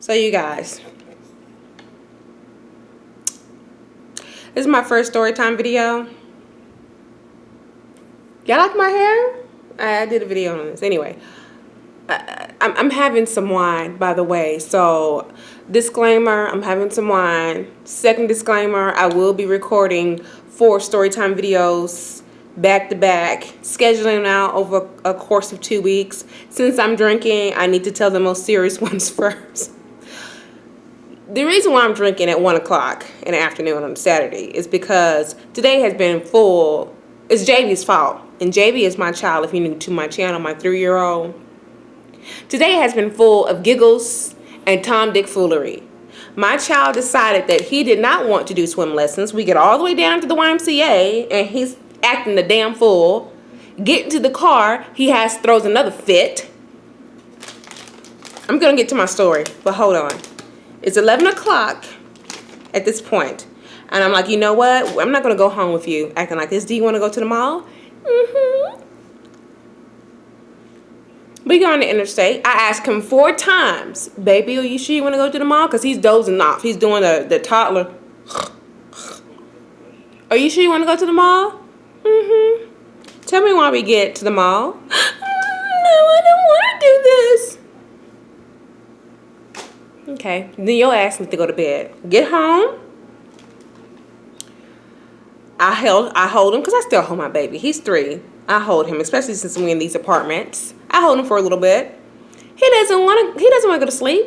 So you guys, this is my first story time video. Y'all like my hair? I did a video on this. Anyway, I'm having some wine, by the way. So, disclaimer, I'm having some wine. Second disclaimer, I will be recording 4 storytime videos back to back, scheduling out over a course of 2 weeks. Since I'm drinking, I need to tell the most serious ones first. The reason why I'm drinking at 1 o'clock in the afternoon on Saturday is because today has been full. It's JB's fault. And JB is my child, if you're new to my channel, my 3-year-old. Today has been full of giggles and Tom Dick foolery. My child decided that he did not want to do swim lessons. We get all the way down to the YMCA and he's acting the damn fool. Get into the car, he throws another fit. I'm gonna get to my story, but hold on. It's 11 o'clock at this point. And I'm like, you know what? I'm not gonna go home with you acting like this. Do you wanna go to the mall? Mm-hmm. We go on the interstate. I asked him 4 times, baby, are you sure you want to go to the mall? Because he's dozing off. He's doing the toddler. Are you sure you want to go to the mall? Mm-hmm. Tell me why we get to the mall. No, I don't want to do this. Okay, then your ass needs to go to bed. Get home. I hold him because I still hold my baby. He's 3. I hold him, especially since we're in these apartments. I hold him for a little bit. He doesn't want to go to sleep.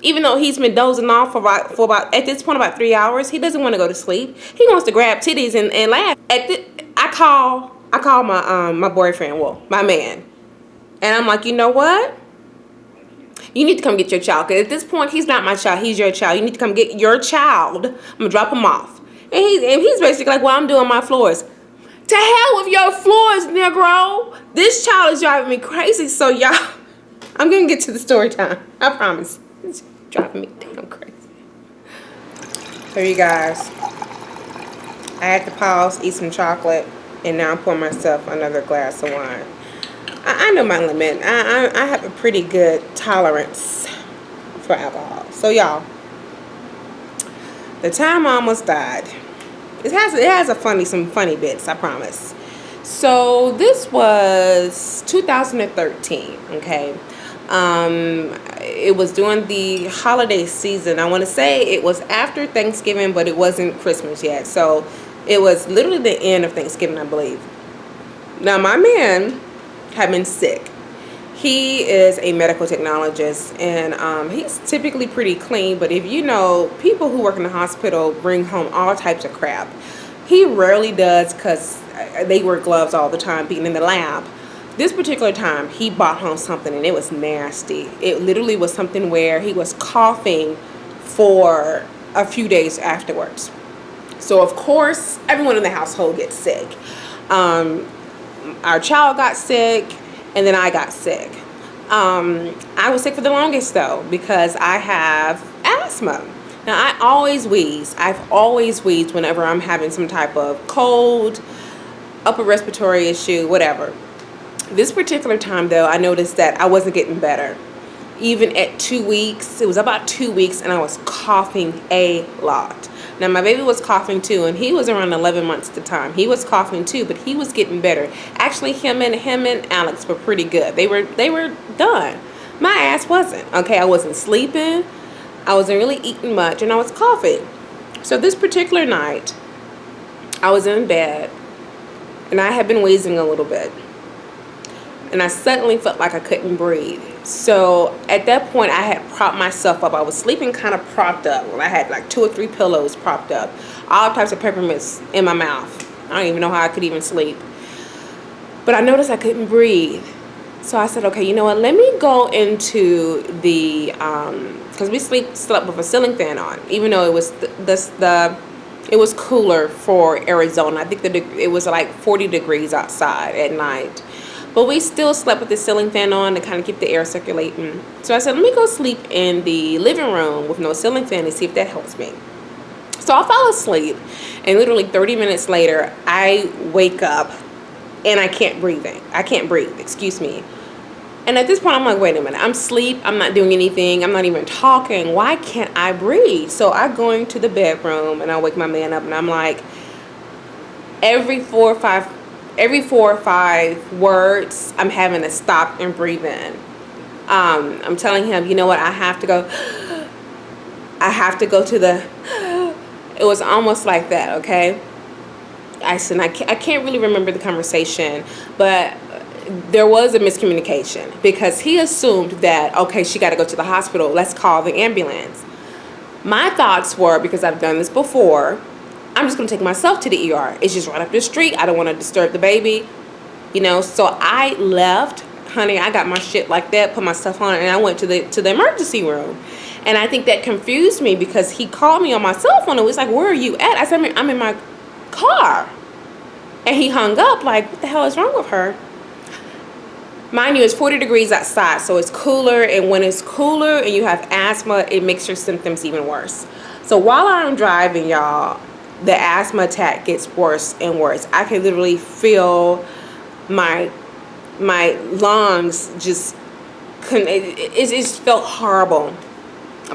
Even though he's been dozing off for about at this point about 3 hours, he doesn't want to go to sleep. He wants to grab titties and laugh. I call my boyfriend, well, my man, and I'm like, you know what? You need to come get your child. Because at this point, he's not my child. He's your child. You need to come get your child. I'm gonna drop him off. And he's basically like, well, I'm doing my floors. To hell with your floors, Negro. This child is driving me crazy. So, y'all, I'm going to get to the story time. I promise. It's driving me damn crazy. So, you guys, I had to pause, eat some chocolate, and now I'm pouring myself another glass of wine. I know my limit. I have a pretty good tolerance for alcohol. So, y'all, the time I almost died. It has some funny bits, I promise. So this was 2013, okay? It was during the holiday season. I want to say it was after Thanksgiving, but it wasn't Christmas yet. So it was literally the end of Thanksgiving, I believe. Now, my man had been sick. He is a medical technologist, and he's typically pretty clean, but if you know, people who work in the hospital bring home all types of crap. He rarely does because they wear gloves all the time being in the lab. This particular time, he brought home something, and it was nasty. It literally was something where he was coughing for a few days afterwards. So, of course, everyone in the household gets sick. Our child got sick. And then I got sick. I was sick for the longest, though, because I have asthma. Now, I always wheeze. I've always wheezed whenever I'm having some type of cold, upper respiratory issue, whatever. This particular time, though, I noticed that I wasn't getting better. Even at 2 weeks, it was about 2 weeks, and I was coughing a lot. Now, my baby was coughing too, and he was around 11 months at the time. He was coughing too, but he was getting better. Actually, him and Alex were pretty good. They were done. My ass wasn't. Okay, I wasn't sleeping. I wasn't really eating much, and I was coughing. So this particular night, I was in bed, and I had been wheezing a little bit. And I suddenly felt like I couldn't breathe. So at that point, I had propped myself up. I was sleeping kind of propped up. I had like 2 or 3 pillows propped up. All types of peppermints in my mouth. I don't even know how I could even sleep. But I noticed I couldn't breathe. So I said, okay, you know what? Let me go into the, because we slept with a ceiling fan on. Even though it was it was cooler for Arizona. I think it was like 40 degrees outside at night. But we still slept with the ceiling fan on to kind of keep the air circulating. So I said, let me go sleep in the living room with no ceiling fan and see if that helps me. So I fall asleep, and literally 30 minutes later, I wake up, and I can't breathe, excuse me. And at this point, I'm like, wait a minute, I'm asleep, I'm not doing anything, I'm not even talking. Why can't I breathe? So I go into the bedroom and I wake my man up and I'm like, every four or five words, I'm having to stop and breathe in. I'm telling him, you know what, I have to go. I have to go to the, it was almost like that, okay? I said, I can't really remember the conversation, but there was a miscommunication because he assumed that, okay, she got to go to the hospital, let's call the ambulance. My thoughts were, because I've done this before, I'm just going to take myself to the ER. It's just right up the street. I don't want to disturb the baby, you know. So I left, honey, I got my shit like that, put my stuff on, and I went to the emergency room. And I think that confused me because he called me on my cell phone and was like, where are you at? I said, I'm in my car. And he hung up like, what the hell is wrong with her? Mind you, it's 40 degrees outside, so it's cooler. And when it's cooler and you have asthma, it makes your symptoms even worse. So while I'm driving, y'all, the asthma attack gets worse and worse. I can literally feel my lungs just, it just felt horrible.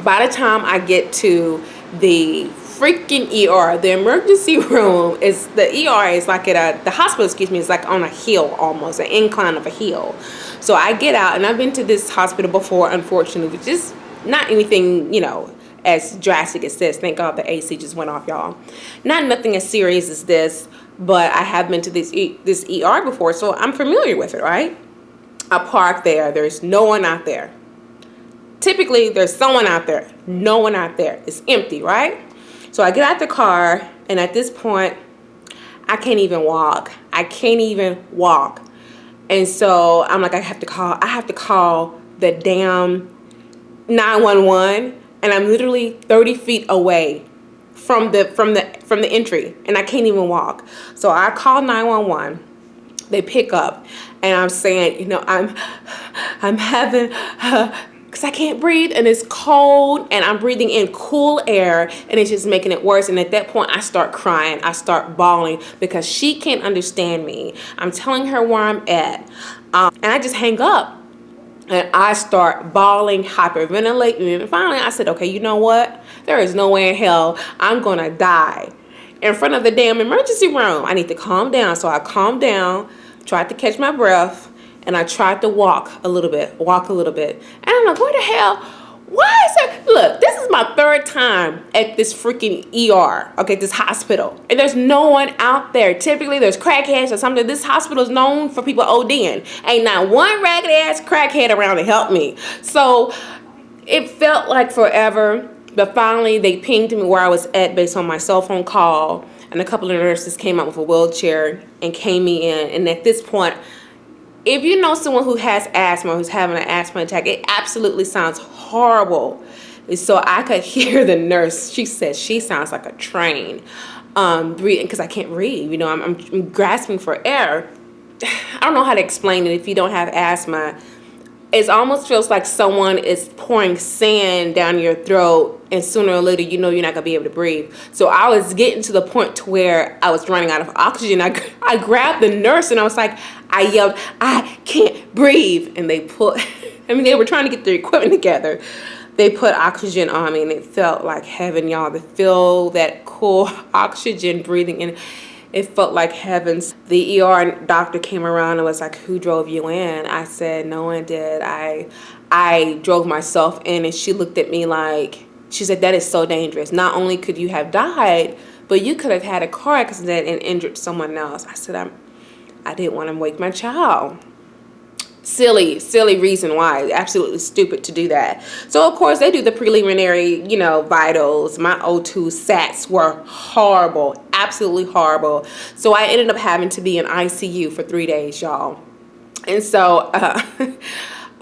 By the time I get to the freaking ER, the emergency room is, the ER is like at the hospital, excuse me, is like on a hill almost, an incline of a hill. So I get out, and I've been to this hospital before, unfortunately, which is not anything, you know, as drastic as this. Thank God the AC just went off, y'all. Nothing as serious as this, but I have been to this ER before, so I'm familiar with it, right? I park there. There's no one out there. Typically, there's someone out there. No one out there. It's empty, right? So I get out the car, and at this point, I can't even walk. I can't even walk. And so I'm like, I have to call the damn 911, and I'm literally 30 feet away from the entry, and I can't even walk. So I call 911. They pick up, and I'm saying, you know, I'm having because I can't breathe, and it's cold, and I'm breathing in cool air, and it's just making it worse. And at that point, I start crying. I start bawling because she can't understand me. I'm telling her where I'm at, and I just hang up, and I start bawling, hyperventilating, and finally I said, okay, you know what? There is no way in hell I'm gonna die in front of the damn emergency room. I need to calm down. So I calmed down, tried to catch my breath, and I tried to walk a little bit. And I'm like, where the hell? Why is it? Look, this is my third time at this freaking ER, okay, this hospital. And there's no one out there. Typically, there's crackheads or something. This hospital is known for people ODing. Ain't not one ragged ass crackhead around to help me. So it felt like forever. But finally, they pinged me where I was at based on my cell phone call. And a couple of nurses came out with a wheelchair and came me in. And at this point, if you know someone who has asthma, who's having an asthma attack, it absolutely sounds horrible. So I could hear the nurse. She said she sounds like a train, breathing, because I can't breathe. You know, I'm grasping for air. I don't know how to explain it if you don't have asthma. It almost feels like someone is pouring sand down your throat, and sooner or later, you know you're not going to be able to breathe. So I was getting to the point to where I was running out of oxygen. I grabbed the nurse, and I was like, I yelled, I can't breathe. And they put, I mean, they were trying to get their equipment together. They put oxygen on me, and it felt like heaven, y'all. To feel that cool oxygen breathing in. It felt like heavens. The ER doctor came around and was like, who drove you in? I said, no one did. I drove myself in. And she looked at me like, she said, that is so dangerous. Not only could you have died, but you could have had a car accident and injured someone else. I said, I didn't want to wake my child. Silly reason why. Absolutely stupid to do that. So of course they do the preliminary, you know, vitals. My O2 sats were horrible, absolutely horrible. So I ended up having to be in ICU for 3 days, y'all. And so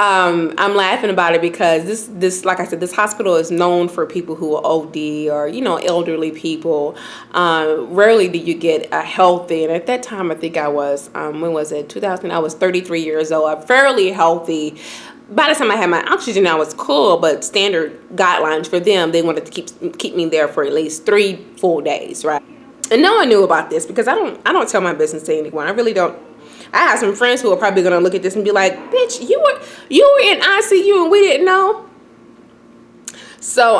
I'm laughing about it because this, like I said, this hospital is known for people who are OD or, you know, elderly people. Rarely do you get a healthy, and at that time I think I was, when was it, 2000, I was 33 years old, I'm fairly healthy. By the time I had my oxygen, I was cool, but standard guidelines for them, they wanted to keep me there for at least 3 full days, right? And no one knew about this because I don't tell my business to anyone. I really don't. I have some friends who are probably gonna look at this and be like, bitch, you were in ICU and we didn't know. So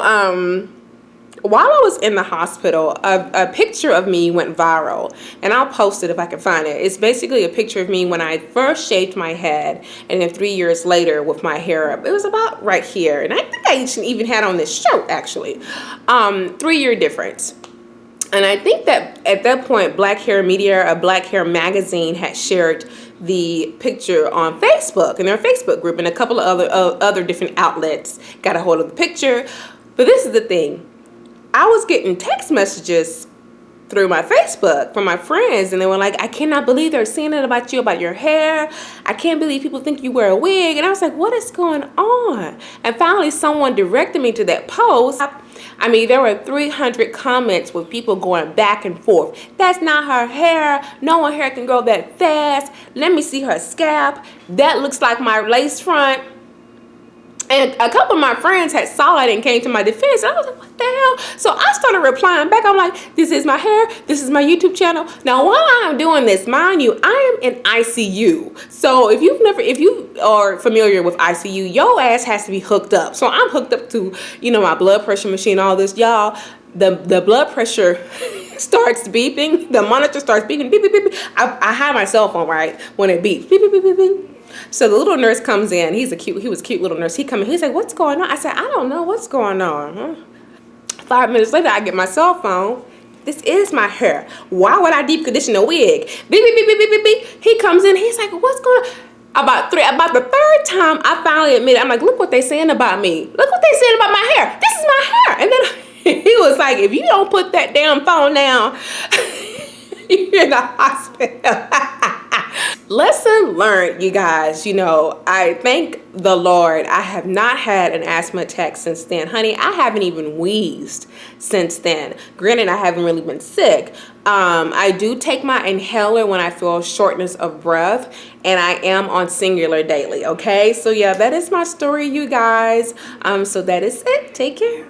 while I was in the hospital, a picture of me went viral, and I'll post it if I can find it. It's basically a picture of me when I first shaved my head, and then 3 years later with my hair up. It was about right here, and I think I even had on this shirt actually. 3-year difference. And I think that at that point, Black Hair Media, a Black Hair magazine, had shared the picture on Facebook in their Facebook group, and a couple of other different outlets got a hold of the picture. But this is the thing. I was getting text messages through my Facebook from my friends, and they were like, I cannot believe they're saying it about you, about your hair. I can't believe people think you wear a wig. And I was like, what is going on? And finally someone directed me to that post. I mean, there were 300 comments with people going back and forth. That's not her hair. No one hair can grow that fast. Let me see her scalp. That looks like my lace front. And a couple of my friends had saw it and came to my defense. And I was like, what the hell? So I started replying back. I'm like, this is my hair. This is my YouTube channel. Now, while I'm doing this, mind you, I am in ICU. So if you are familiar with ICU, your ass has to be hooked up. So I'm hooked up to, you know, my blood pressure machine, all this. Y'all, the blood pressure starts beeping. The monitor starts beeping. Beep, beep, beep, beep. I have my cell phone, right? When it beeps. Beep, beep, beep, beep, beep. So the little nurse comes in. He was a cute little nurse. He come in. He's like, what's going on? I said, I don't know what's going on. 5 minutes later, I get my cell phone. This is my hair. Why would I deep condition a wig? Beep, beep, beep, beep, beep, beep, beep. He comes in. He's like, what's going on? About the third time, I finally admitted. I'm like, look what they saying about me. Look what they saying about my hair. This is my hair. And then he was like, if you don't put that damn phone down, you're in the hospital. Lesson learned, you guys. You know, I thank the Lord I have not had an asthma attack since then. Honey, I haven't even wheezed since then. Granted, I haven't really been sick. I do take my inhaler when I feel shortness of breath, and I am on Singular daily, okay? So yeah, that is my story, you guys. So that is it. Take care.